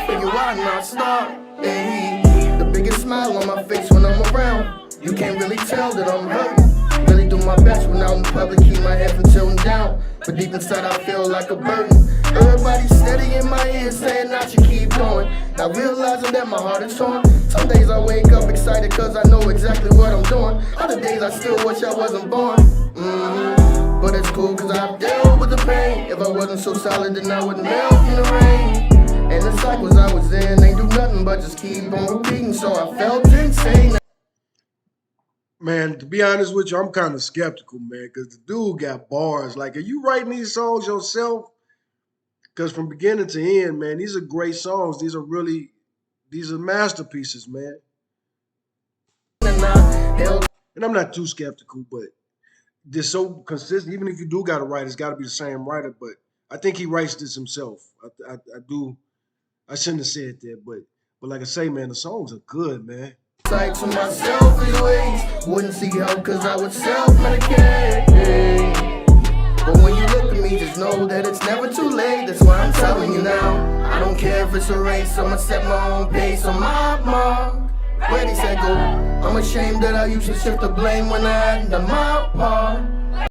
Figure why not stop? Hey, the biggest smile on my face when I'm around. You can't really tell that I'm hurting. Really do my best when out in public, keep my head from tilting down. But deep inside I feel like a burden. Everybody steady in my ear saying I should keep going. Now realizing that my heart is torn. Some days I wake up excited cause I know exactly what I'm doing. Other days I still wish I wasn't born. But it's cool cause I've dealt with the pain. If I wasn't so solid then I wouldn't melt in the rain. And the cycles I was in ain't do nothing but just keep on repeating. So I felt insane. Man, to be honest with you, I'm kind of skeptical, man, because the dude got bars. Like, are you writing these songs yourself? Because from beginning to end, man, these are great songs. These are masterpieces, man. And I'm not too skeptical, but they're so consistent. Even if you do got to write, it's got to be the same writer. But I think he writes this himself. I do I shouldn't have said that, but like I say, man, the songs are good, man. Like to my selfish ways, wouldn't seek help cause I would self-medicate. But when you look at me, just know that it's never too late. That's why I'm telling you now. I don't care if it's a race, I'ma set my own pace on my mark. Ready, set, go. I'm ashamed that I used to shift the blame when I hadn't done my part.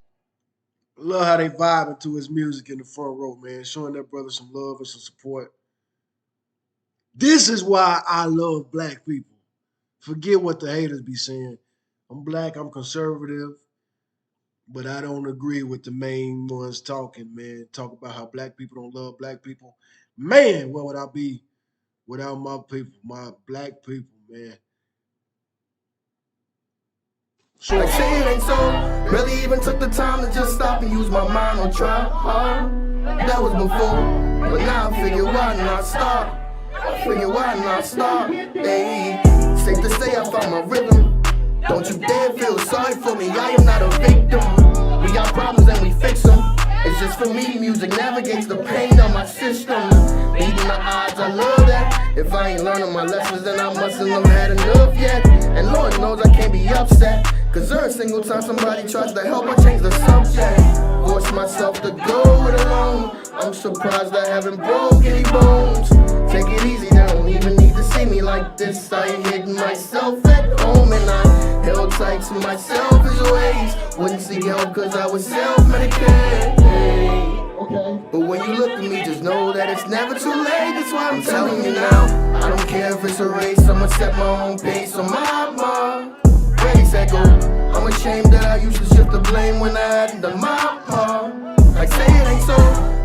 Love how they vibing to his music in the front row, man. Showing that brother some love and some support. This is why I love black people. Forget what the haters be saying. I'm black, I'm conservative, but I don't agree with the main ones talking, man. Talk about how black people don't love black people. Man, where would I be without my people, my black people, man? So I say it ain't so. Really even took the time to just stop and use my mind or try hard. That was before, but now I figure why not stop. I figure why not stop. Hey, safe to say I found my rhythm. Don't you dare feel sorry for me, I am not a victim. We got problems and we fix them. It's just for me, music navigates the pain of my system. Beating the odds, I love that. If I ain't learning my lessons, then I mustn't have had enough yet. And Lord knows I can't be upset, cause every single time somebody tries to help, I change the subject. Force myself to go it alone. I'm surprised I haven't broke any bones. Take it easy, they don't even need to see me like this. I ain't hitting myself at home and I held tight to my selfish ways. Wouldn't seek help cause I was self-medicated. But when you look at me, just know that it's never too late. That's why I'm telling you now. I don't care if it's a race, I'ma set my own pace on my mark. Ready, set, go. I'm ashamed that I used to shift the blame when I hadn't done my part. Like say it ain't so.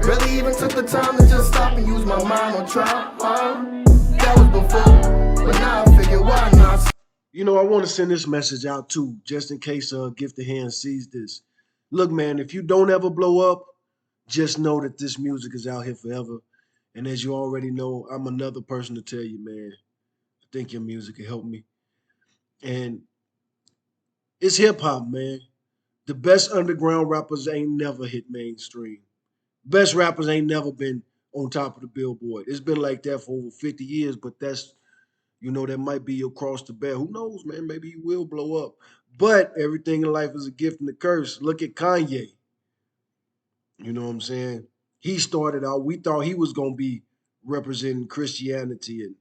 Really even took the time to just stop and use my mind or try hard. That was before, but now I figure why not. You know, I want to send this message out too, just in case Gifted Hand sees this. Look, man, if you don't ever blow up, just know that this music is out here forever. And as you already know, I'm another person to tell you, man, I think your music can help me. And it's hip hop, man. The best underground rappers ain't never hit mainstream. Best rappers ain't never been on top of the billboard. It's been like that for over 50 years, but that's, that might be your cross to bear. Who knows, man? Maybe you will blow up. But everything in life is a gift and a curse. Look at Kanye. You know what I'm saying? He started out, we thought he was going to be representing Christianity and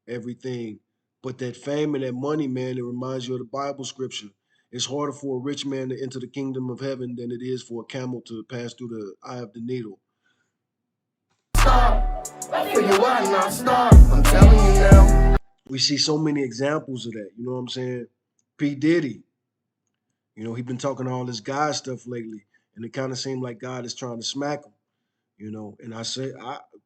everything. But that fame and that money, man, it reminds you of the Bible scripture. It's harder for a rich man to enter the kingdom of heaven than it is for a camel to pass through the eye of the needle. Stop. I figure why not stop. I'm telling you now. We see so many examples of that. You know what I'm saying? P. Diddy, he been talking all this God stuff lately, and it kind of seemed like God is trying to smack him. And I say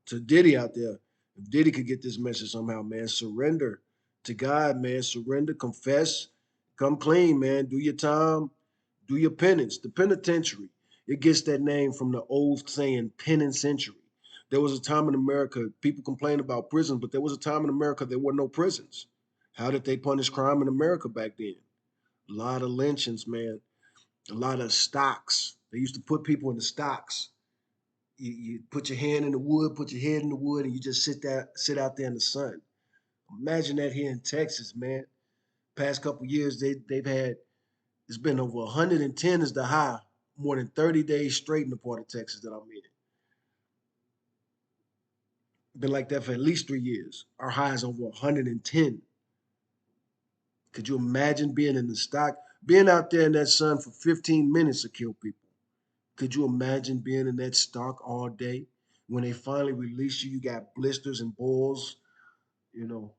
to Diddy out there, if Diddy could get this message somehow, man, surrender to God, man, surrender, confess, come clean, man, do your time, do your penance. The penitentiary, it gets that name from the old saying penitentiary. There was a time in America, people complain about prisons, but there was a time in America there were no prisons. How did they punish crime in America back then? A lot of lynchings, man, a lot of stocks. They used to put people in the stocks. You put your hand in the wood, put your head in the wood, and you just sit out there in the sun. Imagine that here in Texas, man. Past couple years, they've had it's been over 110 is the high, more than 30 days straight in the part of Texas that I'm in. Been like that for at least 3 years. Our high is over 110. Could you imagine being in the stock, being out there in that sun for 15 minutes to kill people? Could you imagine being in that stock all day? When they finally release you, you got blisters and boils, you know.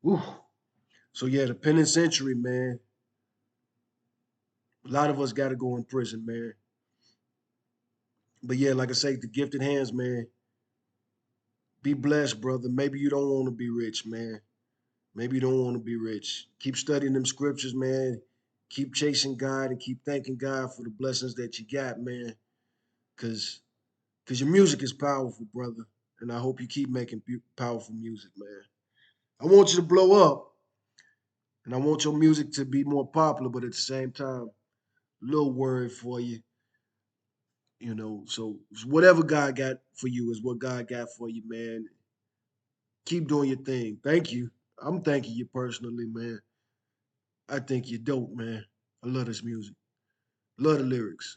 Whew. So yeah, the penitentiary, man. A lot of us got to go in prison, man. But yeah, like I say, the gifted hands, man. Be blessed, brother. Maybe you don't want to be rich, man. Maybe you don't want to be rich. Keep studying them scriptures, man. Keep chasing God and keep thanking God for the blessings that you got, man. Cause, Cause your music is powerful, brother. And I hope you keep making powerful music, man. I want you to blow up, and I want your music to be more popular, but at the same time, little word for you, So whatever God got for you is what God got for you, man. Keep doing your thing. Thank you. I'm thanking you personally, man. I think you're dope, man. I love this music. Love the lyrics.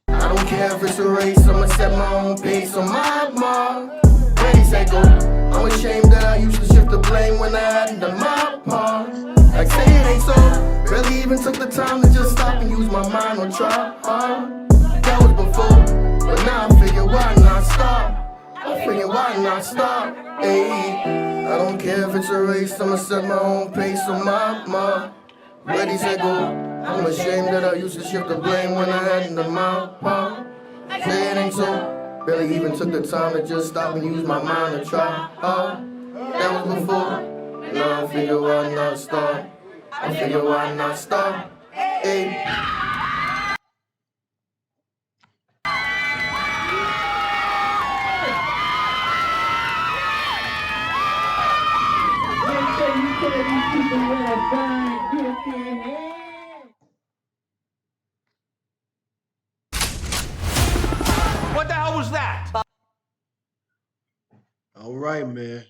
I don't care if it's a race, I'ma set my own pace on my mark. Ready, set, go. I'm ashamed that I used to shift the blame when I hadn't done my part. Like say it ain't so. Barely even took the time to just stop and use my mind or try hard. That was before, but now I figure why not stop? I figure why not stop? Ayy, I don't care if it's a race, I'ma set my own pace on my mark. Ready, set, go. I'm ashamed that I used to shift the blame when I hadn't done my part. Say it ain't so. Barely even took the time to just stop and use my mind to try hard. That was before. Now I figure why not start. I figure why not start. Hey. What the hell was that? All right, man.